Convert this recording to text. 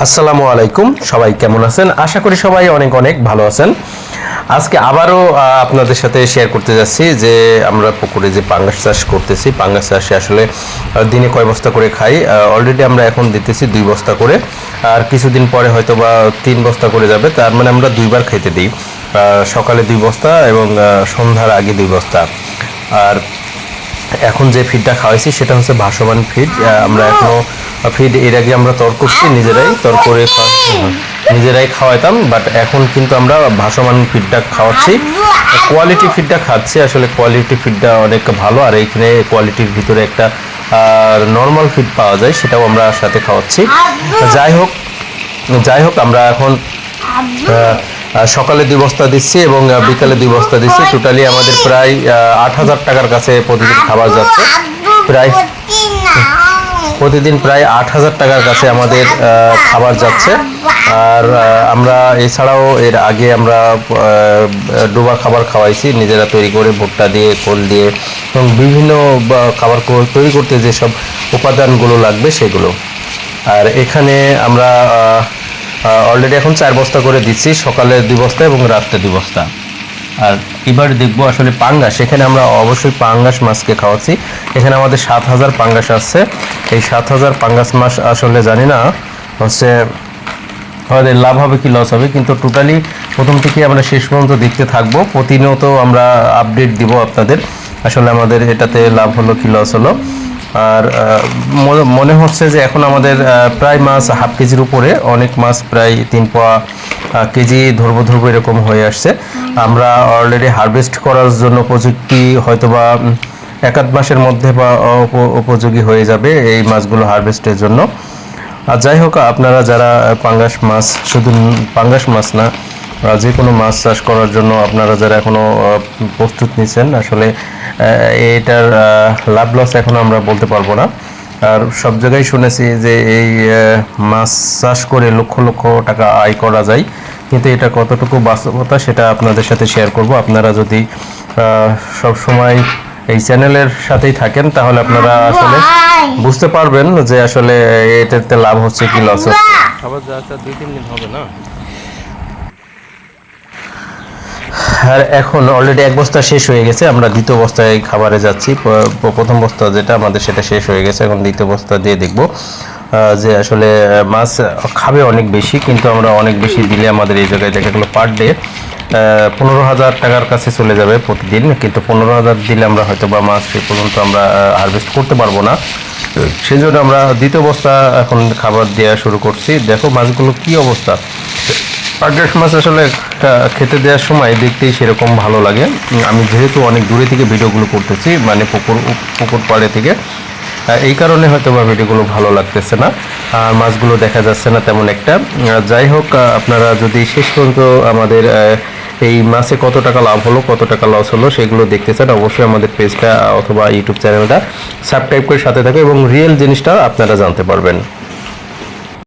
আসসালামু আলাইকুম, সবাই কেমন আছেন? আশা করি সবাই অনেক অনেক ভালো আছেন। আজকে আবারও আপনাদের সাথে শেয়ার করতে যাচ্ছি যে আমরা পুকুরে যে পাঙ্গাস চাষ করতেছি, পাঙ্গাস চাষে আসলে দিনে কয় বস্তা করে খাই। অলরেডি আমরা এখন দিতেছি 2 বস্তা করে, আর কিছুদিন পরে হয়তো বা 3 বস্তা করে যাবে। তার মানে আমরা 2বার খাইতে দিই, সকালে 2 বস্তা এবং সন্ধ্যার আগে 2 বস্তা। আর এখন যে ফিডটা খাওয়াইছি সেটা হচ্ছে ভাসমান ফিড। আমরা এখনো ফিড এর আগে আমরা তর করছি, তর করে নিজেরাই খাওয়াইতাম, বাট এখন কিন্তু আমরা ভাসমান ফিডটা খাওয়াচ্ছি। কোয়ালিটি ফিডটা খাচ্ছি, আসলে কোয়ালিটি ফিডটা অনেক ভালো। আর এইখানে কোয়ালিটির ভিতরে একটা নর্মাল ফিড পাওয়া যায়, সেটাও আমরা সাথে খাওয়াচ্ছি। যাই হোক আমরা এখন সকালে 2 বস্তা দিচ্ছি এবং বিকালে 2 বস্তা দিচ্ছি। টোটালি আমাদের প্রায় 8,000 টাকার কাছে প্রতিদিন খাবার যাচ্ছে। প্রতিদিন প্রায় 8,000 টাকার কাছে আমাদের খাবার যাচ্ছে। আর আমরা এছাড়াও এর আগে আমরা ডোবা খাবার খাওয়াইছি নিজেরা তৈরি করে, ভুট্টা দিয়ে, খোল দিয়ে এবং বিভিন্ন খাবার তৈরি করতে যেসব উপাদানগুলো লাগবে সেগুলো। আর এখানে আমরা অলরেডি এখন 4 বস্তা করে দিচ্ছি, সকালে 2 বস্তা এবং রাত্রে 2 বস্তা। আর এবার দেখবো আসলে পাঙ্গাস, এখানে আমরা অবশ্যই পাঙ্গাস মাছকে খাওয়াচ্ছি। এখানে আমাদের 7,000 পাঙ্গাস আসছে। এই 7,000 পাঙ্গাস মাছ আসলে জানি না হচ্ছে আমাদের লাভ হবে কি লস হবে, কিন্তু টোটালি প্রথম থেকে আমরা শেষ পর্যন্ত দেখতে থাকবো। প্রতিনিয়ত আমরা আপডেট দিব আপনাদের, আসলে আমাদের এটাতে লাভ হলো কি লস হলো। আর মনে হচ্ছে যে এখন আমাদের প্রায় মাছ হাফ কেজির উপরে, অনেক মাছ প্রায় 3 পোয়া কেজি ধরবো এরকম হয়ে আসছে। আমরা অলরেডি হারভেস্ট করার জন্য প্রযুক্তি হয়তোবা 1-8 মাসের মধ্যে বা উপযোগী হয়ে যাবে এই মাছগুলো হারভেস্টের জন্য। আর যাই হোক, আপনারা যারা পাঙ্গাস মাছ, শুধু পাঙ্গাস মাছ না, যে কোনো মাছ চাষ করার জন্য আপনারা যারা এখনও প্রস্তুত নিচ্ছেন, আসলে এটার লাভ লস এখন আমরা বলতে পারবো না। আর সব জায়গায় শুনেছি যে এই মাছ চাষ করে লক্ষ লক্ষ টাকা আয় করা যায়, কিন্তু এটা কতটুকু বাস্তবতা সেটা আপনাদের সাথে শেয়ার করব। আপনারা যদি সব সময় এই চ্যানেলের সাথেই থাকেন তাহলে আপনারা আসলে বুঝতে পারবেন যে আসলে এটাতে লাভ হচ্ছে কি লস হচ্ছে। খাবার যা 2-3 দিন হবে না। আর এখন অলরেডি 1 বস্তা শেষ হয়ে গেছে, আমরা দ্বিতীয় বস্তায় খাবারে যাচ্ছি। প্রথম বস্তা যেটা আমাদের সেটা শেষ হয়ে গেছে, এখন দ্বিতীয় বস্তা দিয়ে দেখব যে আসলে মাছ খাবে অনেক বেশি, কিন্তু আমরা অনেক বেশি দিলে আমাদের এই জায়গায় দেখা গেলো পার ডে 15,000 টাকার কাছে চলে যাবে প্রতিদিন। কিন্তু 15,000 দিলে আমরা হয়তো বা মাছ সে পর্যন্ত আমরা হারভেস্ট করতে পারবো না। সেই জন্য আমরা দ্বিতীয় বস্তা এখন খাবার দেওয়া শুরু করছি। দেখো মাছগুলো কি অবস্থা। পাঙ্গাস মাছ আসলে খেতে দেওয়ার সময় দেখতেই সেরকম ভালো লাগে। আমি যেহেতু অনেক দূরে থেকে ভিডিওগুলো করতেছি, মানে পুকুর পাড়ে থেকে, এই কারণে হয়তো বা ভিডিওগুলো ভালো লাগতেছে না, আর মাছগুলো দেখা যাচ্ছে না তেমন একটা। যাই হোক, আপনারা যদি শেষ পর্যন্ত আমাদের এই মাছে কত টাকা লাভ হলো, কত টাকা লস হলো সেগুলো দেখতে চান, অবশ্যই আমাদের পেজটা অথবা ইউটিউব চ্যানেলটা সাবস্ক্রাইব করে সাথে থাকো এবং রিয়েল জিনিসটা আপনারা জানতে পারবেন।